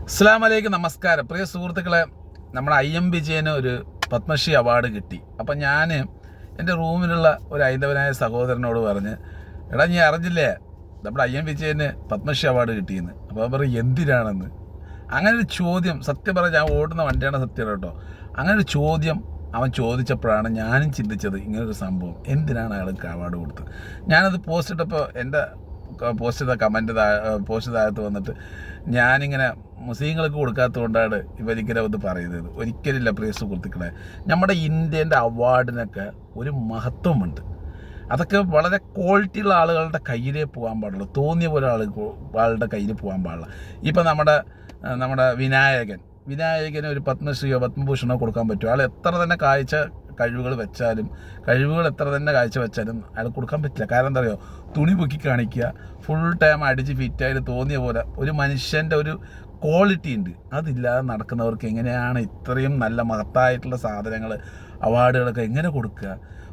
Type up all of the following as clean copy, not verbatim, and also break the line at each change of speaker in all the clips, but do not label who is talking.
അസ്സലാമലൈക്കും, നമസ്കാരം. പ്രിയ സുഹൃത്തുക്കളെ, നമ്മുടെ IM വിജയന് ഒരു പത്മശ്രീ അവാർഡ് കിട്ടി. അപ്പം ഞാൻ എൻ്റെ റൂമിലുള്ള ഒരു ഹൈന്ദവനായ സഹോദരനോട് പറഞ്ഞ്, എടാ നീ അറിഞ്ഞില്ലേ നമ്മുടെ IM വിജയന് പത്മശ്രീ അവാർഡ് കിട്ടിയെന്ന്. അപ്പോൾ അവൻ പറയും എന്തിനാണെന്ന്. അങ്ങനെ ഒരു ചോദ്യം, സത്യം പറഞ്ഞാൽ ഞാൻ ഓടുന്ന വണ്ടിയാണ് സത്യം കേട്ടോ. അങ്ങനെ ഒരു ചോദ്യം അവൻ ചോദിച്ചപ്പോഴാണ് ഞാനും ചിന്തിച്ചത്, ഇങ്ങനൊരു സംഭവം എന്തിനാണ് അയാൾക്ക് അവാർഡ് കൊടുത്തത്. ഞാനത് പോസ്റ്റ് ഇട്ടപ്പോൾ എൻ്റെ പോസ്റ്റ് താഴത്ത് വന്നിട്ട് ഞാനിങ്ങനെ മുസ്ലിങ്ങൾക്ക് കൊടുക്കാത്തത് കൊണ്ടാണ് ഇവരിങ്ങനെ ഒന്ന് പറയുന്നത്. ഒരിക്കലില്ല പ്രിയ സുഹൃത്തുക്കളെ. നമ്മുടെ ഇന്ത്യൻ്റെ അവാർഡിനൊക്കെ ഒരു മഹത്വമുണ്ട്. അതൊക്കെ വളരെ ക്വാളിറ്റിയുള്ള ആളുകളുടെ കയ്യിലേ പോകാൻ പാടുള്ളൂ, തോന്നിയ പോലെ ആളുടെ കയ്യിൽ പോകാൻ പാടില്ല. ഇപ്പം നമ്മുടെ വിനായകന് ഒരു പത്മശ്രീയോ പത്മഭൂഷണോ കൊടുക്കാൻ പറ്റുമോ? അയാൾ എത്ര തന്നെ കഴിവുകൾ എത്ര തന്നെ കാഴ്ച വെച്ചാലും അയാൾ കൊടുക്കാൻ പറ്റില്ല. കാരണം എന്താ പറയുക, തുണി പൊക്കി കാണിക്കുക, ഫുൾ ടൈം അടിച്ച് ഫിറ്റായിട്ട് തോന്നിയ പോലെ. ഒരു മനുഷ്യൻ്റെ ഒരു ക്വാളിറ്റി ഉണ്ട്, അതില്ലാതെ നടക്കുന്നവർക്ക് എങ്ങനെയാണ് ഇത്രയും നല്ല മഹത്തായിട്ടുള്ള സാധനങ്ങൾ, അവാർഡുകളൊക്കെ എങ്ങനെ കൊടുക്കുക?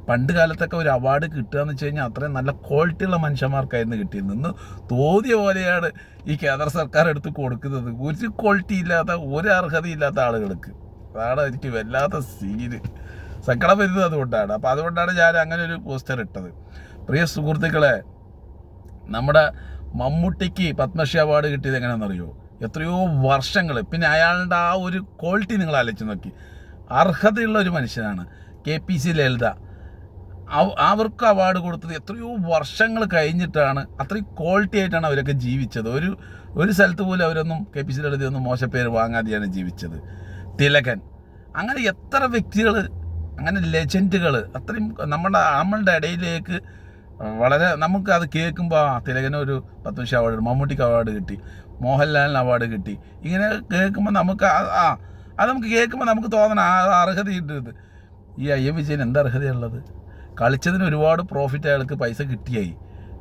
പണ്ട് കാലത്തൊക്കെ ഒരു അവാർഡ് കിട്ടുക എന്ന് വെച്ച് കഴിഞ്ഞാൽ അത്രയും നല്ല ക്വാളിറ്റിയുള്ള മനുഷ്യന്മാർക്കായിരുന്നു കിട്ടിയിരുന്നത്. ഇന്ന് തോന്നിയ പോലെയാണ് ഈ കേന്ദ്ര സർക്കാർ എടുത്ത് കൊടുക്കുന്നത്, ഒരു ക്വാളിറ്റി ഇല്ലാത്ത, ഒരു അർഹതയില്ലാത്ത ആളുകൾക്ക്. അതാണ് എനിക്ക് വല്ലാത്ത സങ്കടം വരുന്നത്. അതുകൊണ്ടാണ് ഞാൻ അങ്ങനെ ഒരു പോസ്റ്റർ ഇട്ടത്. പ്രിയ സുഹൃത്തുക്കളെ, നമ്മുടെ മമ്മൂട്ടിക്ക് പത്മശ്രീ അവാർഡ് കിട്ടിയത് എങ്ങനെയാണെന്നറിയോ? എത്രയോ വർഷങ്ങൾ, പിന്നെ അയാളുടെ ആ ഒരു ക്വാളിറ്റി നിങ്ങൾ ആലോചിച്ച് നോക്കി. അർഹതയുള്ള ഒരു മനുഷ്യനാണ്. KPC ലളിത, അവർക്ക് അവാർഡ് കൊടുത്തത് എത്രയോ വർഷങ്ങൾ കഴിഞ്ഞിട്ടാണ്. അത്രയും ക്വാളിറ്റി ആയിട്ടാണ് അവരൊക്കെ ജീവിച്ചത്. ഒരു സ്ഥലത്ത് പോലും അവരൊന്നും KPC ലളിതയൊന്നും മോശപ്പേര് വാങ്ങാതെയാണ് ജീവിച്ചത്. തിലകൻ, അങ്ങനെ എത്ര വ്യക്തികൾ, അങ്ങനെ ലെജൻഡുകൾ അത്രയും നമ്മളുടെ ഇടയിലേക്ക് വളരെ, നമുക്ക് അത് കേൾക്കുമ്പോൾ തിലകന് ഒരു പത്മശ്രീ അവാർഡ്, മമ്മൂട്ടിക്ക് അവാർഡ് കിട്ടി, മോഹൻലാലിന് അവാർഡ് കിട്ടി. ഇങ്ങനെ കേൾക്കുമ്പോൾ നമുക്ക് അത് നമുക്ക് കേൾക്കുമ്പോൾ നമുക്ക് തോന്നണം അർഹതയുണ്ട്. ഈ IM വിജയൻ എന്താ അർഹതയുള്ളത്? കളിച്ചതിന് ഒരുപാട് പ്രോഫിറ്റ് അയാൾക്ക് പൈസ കിട്ടിയായി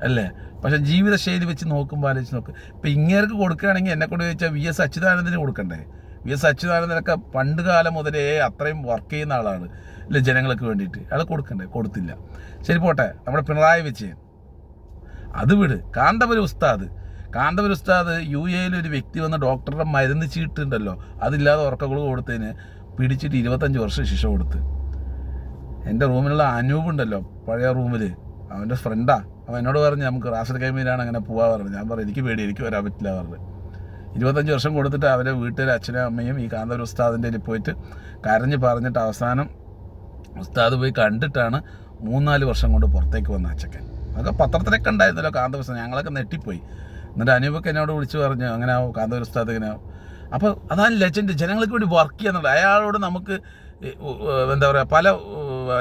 അല്ലേ? പക്ഷെ ജീവിതശൈലി വെച്ച് നോക്കുമ്പോൾ ആലോചിച്ച് നോക്ക്. ഇപ്പം ഇങ്ങേർക്ക് കൊടുക്കുകയാണെങ്കിൽ എന്നെക്കൊണ്ട് ചോദിച്ചാൽ VS അച്യുതാനന്ദന് കൊടുക്കണ്ടേ? VS അച്യുതാനന്ദനൊക്കെ പണ്ട് കാലം മുതലേ അത്രയും വർക്ക് ചെയ്യുന്ന ആളാണ് അല്ലേ, ജനങ്ങൾക്ക് വേണ്ടിയിട്ട്. അയാൾ കൊടുക്കണ്ടേ? കൊടുത്തില്ല. ശരി, പോട്ടെ. നമ്മുടെ പിണറായി വിജയൻ, അത് വിട്. കാന്തപുരം ഉസ്താദ് UAE ഒരു വ്യക്തി വന്ന് ഡോക്ടറുടെ മരുന്ന് ചീട്ടുണ്ടല്ലോ, അതില്ലാതെ ഉറക്കഗുളിക കൊടുത്തതിന് പിടിച്ചിട്ട് 25 വർഷം ശിക്ഷ കൊടുത്ത്. എൻ്റെ റൂമിലുള്ള അനൂപ് ഉണ്ടല്ലോ, പഴയ റൂമിൽ, അവൻ്റെ ഫ്രണ്ടാ. അവൻ എന്നോട് പറഞ്ഞ് നമുക്ക് റാസൽ കൈമയിലാണ് അങ്ങനെ പോവാ പറഞ്ഞു. ഞാൻ പറഞ്ഞു എനിക്ക് പേടി, എനിക്ക് വരാൻ പറ്റില്ല പറഞ്ഞു. 25 വർഷം കൊടുത്തിട്ട് അവരെ വീട്ടിലെ അച്ഛനും അമ്മയും ഈ കാന്തപുരം ഉസ്താദിൻ്റെ ഇതിൽ പോയിട്ട് കരഞ്ഞ് പറഞ്ഞിട്ട് അവസാനം ഉസ്താദ് പോയി കണ്ടിട്ടാണ് 3-4 വർഷം കൊണ്ട് പുറത്തേക്ക് വന്ന അച്ചക്കൻ. അതൊക്കെ പത്രത്തിലൊക്കെ ഉണ്ടായിരുന്നല്ലോ കാന്തപുരം. ഞങ്ങളൊക്കെ നെട്ടിപ്പോയി. എന്നിട്ട് അനൂപൊക്കെ എന്നോട് വിളിച്ച് പറഞ്ഞു അങ്ങനെ ആവും കാന്തപുരം ഉസ്താദ് ഇങ്ങനെ ആവും. അപ്പോൾ അതാണ് ലെജൻഡ്, ജനങ്ങൾക്ക് വേണ്ടി വർക്ക് ചെയ്യുന്നുണ്ട്. അയാളോട് നമുക്ക് എന്താ പറയുക, പല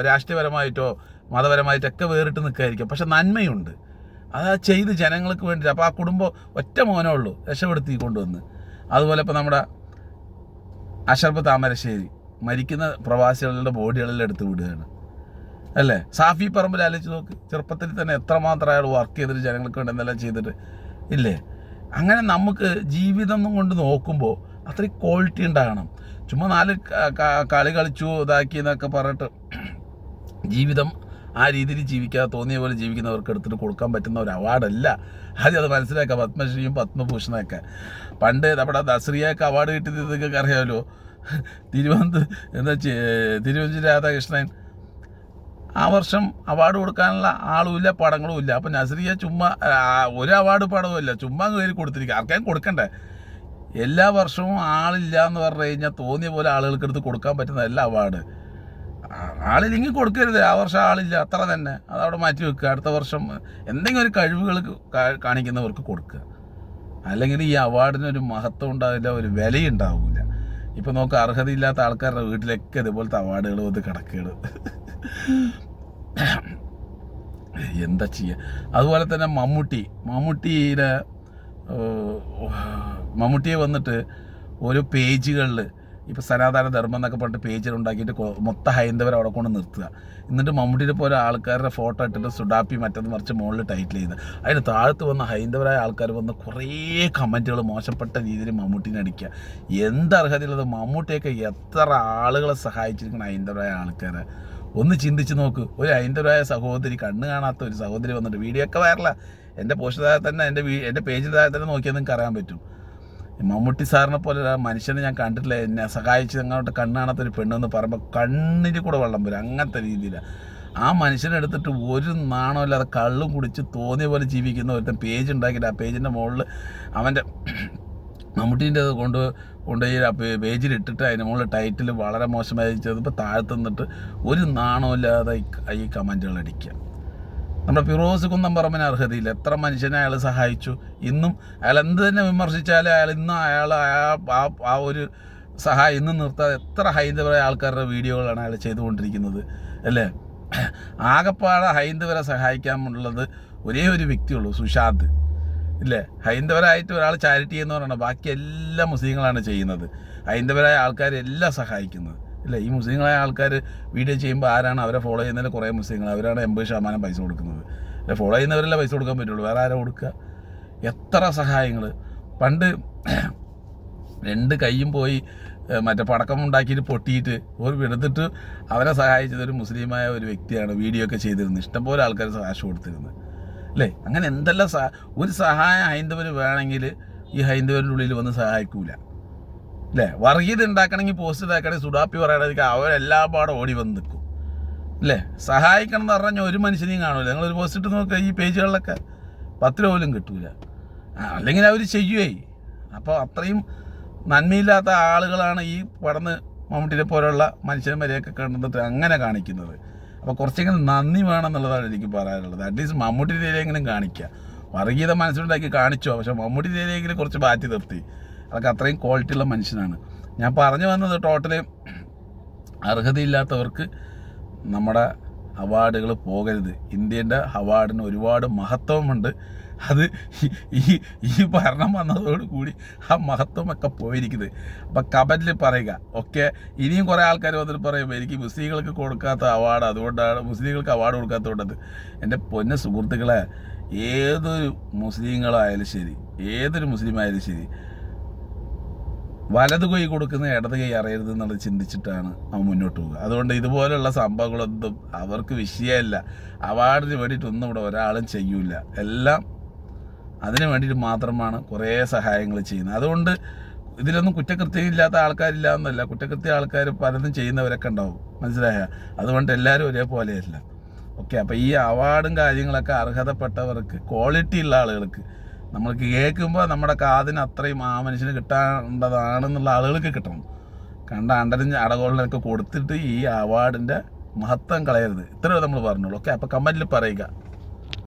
രാഷ്ട്രീയപരമായിട്ടോ മതപരമായിട്ടൊക്കെ വേറിട്ട് നിൽക്കായിരിക്കും, പക്ഷെ നന്മയുണ്ട്. അത് ചെയ്ത് ജനങ്ങൾക്ക് വേണ്ടിയിട്ട്. അപ്പോൾ ആ കുടുംബം ഒറ്റ മോനേ ഉള്ളൂ, രക്ഷപ്പെടുത്തി കൊണ്ടുവന്ന്. അതുപോലെ ഇപ്പോൾ നമ്മുടെ അഷറഫ് താമരശ്ശേരി മരിക്കുന്ന പ്രവാസികളുടെ ബോഡികളെല്ലാം എടുത്ത് വിടുകയാണ് അല്ലേ? സാഫി പറമ്പിൽ ആലോചിച്ച് നോക്ക്, ചെറുപ്പത്തിൽ തന്നെ എത്രമാത്രം അയാൾ വർക്ക് ചെയ്തിട്ട് ജനങ്ങൾക്ക് വേണ്ടി എന്തെല്ലാം ചെയ്തിട്ട് ഇല്ലേ? അങ്ങനെ നമുക്ക് ജീവിതം കൊണ്ട് നോക്കുമ്പോൾ അത്രയും ക്വാളിറ്റി ഉണ്ടാകണം. ചുമ്മാ 4 കളി കളിച്ചു ഇതാക്കി എന്നൊക്കെ പറഞ്ഞിട്ട് ജീവിതം ആ രീതിയിൽ ജീവിക്കാതെ തോന്നിയ പോലെ ജീവിക്കുന്നവർക്ക് എടുത്തിട്ട് കൊടുക്കാൻ പറ്റുന്ന ഒരു അവാർഡല്ല. ആദ്യം അത് മനസ്സിലാക്കുക. പത്മശ്രീയും പത്മഭൂഷണമൊക്കെ പണ്ട് നമ്മുടെ നസ്രിയക്ക് അവാർഡ് കിട്ടിയത് നിങ്ങൾക്ക് അറിയാമല്ലോ. തിരുവഞ്ചൂർ രാധാകൃഷ്ണൻ ആ വർഷം അവാർഡ് കൊടുക്കാനുള്ള ആളുമില്ല, പടങ്ങളും ഇല്ല. അപ്പം നസ്രിയ ചുമ്മാ ഒരു അവാർഡ് പടവും ഇല്ല, ചുമ്മാ കയറി കൊടുത്തിരിക്കുക. ആർക്കാരും കൊടുക്കണ്ടേ? എല്ലാ വർഷവും ആളില്ല എന്ന് പറഞ്ഞു കഴിഞ്ഞാൽ തോന്നിയ പോലെ ആളുകൾക്ക് എടുത്ത് കൊടുക്കാൻ പറ്റുന്നതല്ല അവാർഡ്. ആളില്ലെങ്കിൽ കൊടുക്കരുത്. ആ വർഷം ആളില്ല, അത്ര തന്നെ, അതവിടെ മാറ്റി വെക്കുക. അടുത്ത വർഷം എന്തെങ്കിലും ഒരു കഴിവുകൾ കാണിക്കുന്നവർക്ക് കൊടുക്കുക. അല്ലെങ്കിൽ ഈ അവാർഡിനൊരു മഹത്വം ഉണ്ടാവില്ല, ഒരു വിലയുണ്ടാവില്ല. ഇപ്പം നോക്കുക, അർഹതയില്ലാത്ത ആൾക്കാരുടെ വീട്ടിലൊക്കെ ഇതുപോലത്തെ അവാർഡുകൾ വന്ന് കിടക്കുകയാണ്. എന്താ ചെയ്യുക? അതുപോലെ തന്നെ മമ്മൂട്ടിയെ വന്നിട്ട് ഓരോ പേജുകളിൽ, ഇപ്പോൾ സനാതന ധർമ്മം എന്നൊക്കെ പറഞ്ഞിട്ട് പേജുകൾ ഉണ്ടാക്കിയിട്ട് മൊത്തം ഹൈന്ദവരെ അവിടെ കൊണ്ട് നിർത്തുക. എന്നിട്ട് മമ്മൂട്ടിയെ പോലെ ആൾക്കാരുടെ ഫോട്ടോ ഇട്ടിട്ട് സുഡാപ്പി മറ്റത് മറിച്ച് മുകളിൽ ടൈറ്റിൽ ചെയ്ത് അതിന് താഴത്ത് വന്ന ഹൈന്ദവരായ ആൾക്കാർ വന്ന് കുറേ കമൻറ്റുകൾ മോശപ്പെട്ട രീതിയിൽ മമ്മൂട്ടിനെ അടിക്കുക. എന്ത് അർഹതയുള്ളത്? മമ്മൂട്ടിയൊക്കെ എത്ര ആളുകളെ സഹായിച്ചിരിക്കുന്ന ഹൈന്ദവരായ ആൾക്കാരെ ഒന്ന് ചിന്തിച്ച് നോക്ക്. ഒരു ഹൈന്ദവരായ സഹോദരി, കണ്ണ് കാണാത്ത ഒരു സഹോദരി വന്നിട്ട്, വീഡിയോ ഒക്കെ വൈറലാ, എൻ്റെ പോസ്റ്റ് താഴെ തന്നെ, എൻ്റെ പേജിൽ താഴെ തന്നെ നോക്കിയാൽ നിങ്ങൾക്ക് അറിയാൻ പറ്റും. മമ്മൂട്ടി സാറിനെ പോലെ ആ മനുഷ്യനെ ഞാൻ കണ്ടിട്ടില്ല. എന്നെ സഹായിച്ച് അങ്ങോട്ട് കണ്ണാണത്തൊരു പെണ്ണെന്ന് പറയുമ്പോൾ കണ്ണിൽ കൂടെ വെള്ളം വരും. അങ്ങനത്തെ രീതിയിലാണ് ആ മനുഷ്യനെ എടുത്തിട്ട് ഒരു നാണമില്ലാതെ കള്ളും കുടിച്ച് തോന്നിയ പോലെ ജീവിക്കുന്ന ഒരുത്തൻ പേജ് ഉണ്ടാക്കിയിട്ട് ആ പേജിൻ്റെ മുകളിൽ അവൻ്റെ മമ്മൂട്ടീൻ്റെ കൊണ്ടുപോയി ആ പേജിലിട്ടിട്ട് അതിന് മുകളിൽ ടൈറ്റിൽ വളരെ മോശമായി ചെയ്തപ്പോൾ താഴത്ത് നിന്നിട്ട് ഒരു നാണമില്ലാതെ ഈ കമൻറ്റുകൾ അടിക്കുക. നമ്മുടെ ഫിറോസ് കുന്നംപറമ്പിന് അർഹതയില്ല. എത്ര മനുഷ്യനെ അയാൾ സഹായിച്ചു. ഇന്നും അയാൾ എന്ത് തന്നെ വിമർശിച്ചാലും ഇന്നും ആ ഒരു സഹായം ഇന്നും നിർത്താതെ എത്ര ഹൈന്ദവരായ ആൾക്കാരുടെ വീഡിയോകളാണ് അയാൾ ചെയ്തുകൊണ്ടിരിക്കുന്നത് അല്ലേ. ആകെപ്പാടെ ഹൈന്ദവരെ സഹായിക്കാനുള്ളത് ഒരേ ഒരു വ്യക്തിയുള്ളൂ, സുശാന്ത് ഇല്ലേ. ഹൈന്ദവരായിട്ട് ഒരാൾ ചാരിറ്റി എന്ന് പറയണം, ബാക്കി എല്ലാ മുസ്ലിങ്ങളാണ് ചെയ്യുന്നത്. ഹൈന്ദവരായ ആൾക്കാരെല്ലാം സഹായിക്കുന്നത് ഇല്ല. ഈ മുസ്ലിങ്ങളായ ആൾക്കാർ വീഡിയോ ചെയ്യുമ്പോൾ ആരാണ് അവരെ ഫോളോ ചെയ്യുന്നതിൽ കുറേ മുസ്ലിങ്ങൾ, അവരാണ് 80% പൈസ കൊടുക്കുന്നത്. അല്ലെ, ഫോളോ ചെയ്യുന്നവരെല്ലാം പൈസ കൊടുക്കാൻ പറ്റുള്ളൂ, വേറെ ആരാ കൊടുക്കുക. എത്ര സഹായങ്ങൾ. പണ്ട് 2 കൈയും പോയി മറ്റേ പടക്കം ഉണ്ടാക്കിയിട്ട് പൊട്ടിയിട്ട് ഒരു എടുത്തിട്ട് അവരെ സഹായിച്ചത് ഒരു മുസ്ലിമായ ഒരു വ്യക്തിയാണ്. വീഡിയോ ഒക്കെ ചെയ്തിരുന്നത്, ഇഷ്ടംപോലെ ആൾക്കാർ കാശ് കൊടുത്തിരുന്നത് അല്ലേ. അങ്ങനെ എന്തെല്ലാം ഒരു സഹായം ഹൈന്ദവർ വേണമെങ്കിൽ ഈ ഹൈന്ദവരുടെ ഉള്ളിൽ വന്ന് സഹായിക്കൂല അല്ലേ. വർഗീയത ഉണ്ടാക്കണമെങ്കിൽ പോസ്റ്റ് ഇതാക്കണമെങ്കിൽ സുഡാപ്പി പറയണമെങ്കിൽ അവരെല്ലാം പാടെ ഓടി വന്ന് നിൽക്കും അല്ലേ. സഹായിക്കണം എന്ന് പറഞ്ഞാൽ ഒരു മനുഷ്യനെയും കാണൂല. നിങ്ങളൊരു പോസ്റ്റ് ഇട്ട് നോക്കുക, ഈ പേജുകളിലൊക്കെ 10 രൂപ പോലും കിട്ടൂല. അല്ലെങ്കിൽ അവർ ചെയ്യുവേ. അപ്പോൾ അത്രയും നന്മയില്ലാത്ത ആളുകളാണ് ഈ പടന്ന് മമ്മൂട്ടിനെ പോലുള്ള മനുഷ്യന്മാരെയൊക്കെ കണ്ടിട്ട് അങ്ങനെ കാണിക്കുന്നത്. അപ്പോൾ കുറച്ചെങ്കിലും നന്ദി വേണം എന്നുള്ളതാണ് എനിക്ക് പറയാനുള്ളത്. അറ്റ്ലീസ്റ്റ് മമ്മൂട്ടി രീതിയിലെങ്കിലും കാണിക്കുക. വർഗീയത മനസ്സിലുണ്ടാക്കി കാണിച്ചോ, പക്ഷേ മമ്മൂട്ടി രീതിയിലെങ്കിലും കുറച്ച് മാറ്റി നിർത്തി. അതൊക്കെ അത്രയും ക്വാളിറ്റിയുള്ള മനുഷ്യനാണ്. ഞാൻ പറഞ്ഞു വന്നത് ടോട്ടല് അർഹതയില്ലാത്തവർക്ക് നമ്മുടെ അവാർഡുകൾ പോകരുത്. ഇന്ത്യൻ്റെ അവാർഡിന് ഒരുപാട് മഹത്വമുണ്ട്. അത് ഈ ഭരണം വന്നതോടുകൂടി ആ മഹത്വമൊക്കെ പോയിരിക്കുന്നത്. അപ്പം കമൻറ്റിൽ പറയുക ഓക്കെ. ഇനിയും കുറേ ആൾക്കാർ വന്നിട്ട് പറയും എനിക്ക് മുസ്ലിങ്ങൾക്ക് കൊടുക്കാത്ത അവാർഡ് അതുകൊണ്ടാണ്, മുസ്ലിങ്ങൾക്ക് അവാർഡ് കൊടുക്കാത്തതുകൊണ്ടത്. എൻ്റെ പൊന്ന സുഹൃത്തുക്കളെ, ഏതൊരു മുസ്ലിങ്ങളായാലും ശരി, ഏതൊരു മുസ്ലിം ആയാലും ശരി, വലത് കൈ കൊടുക്കുന്ന ഇടത് കൈ അറിയരുത് എന്നുള്ളത് ചിന്തിച്ചിട്ടാണ് അവൻ മുന്നോട്ട് പോകുക. അതുകൊണ്ട് ഇതുപോലുള്ള സംഭവങ്ങളൊന്നും അവർക്ക് വിഷയമല്ല. അവാർഡിന് വേണ്ടിയിട്ടൊന്നും ഇവിടെ ഒരാളും ചെയ്യൂല. എല്ലാം അതിന് വേണ്ടിയിട്ട് മാത്രമാണ് കുറേ സഹായങ്ങൾ ചെയ്യുന്നത്. അതുകൊണ്ട് ഇതിലൊന്നും കുറ്റകൃത്യം ഇല്ലാത്ത ആൾക്കാരില്ല എന്നല്ല, കുറ്റകൃത്യ ആൾക്കാർ പലതും ചെയ്യുന്നവരൊക്കെ ഉണ്ടാവും, മനസ്സിലായ. അതുകൊണ്ട് എല്ലാവരും ഒരേപോലെയല്ല ഓക്കെ. അപ്പോൾ ഈ അവാർഡും കാര്യങ്ങളൊക്കെ അർഹതപ്പെട്ടവർക്ക്, ക്വാളിറ്റി ഉള്ള ആളുകൾക്ക്, നമ്മൾക്ക് കേൾക്കുമ്പോൾ നമ്മുടെ കാതിന് അത്രയും ആ മനുഷ്യന് കിട്ടേണ്ടതാണെന്നുള്ള ആളുകൾക്ക് കിട്ടണം. കണ്ട അണ്ടരഞ്ഞ് അടകോളിനൊക്കെ കൊടുത്തിട്ട് ഈ അവാർഡിൻ്റെ മഹത്വം കളയരുത്. ഇത്രയും നമ്മൾ പറഞ്ഞോളൂ ഓക്കെ. അപ്പോൾ കമൻറ്റിൽ പറയുക.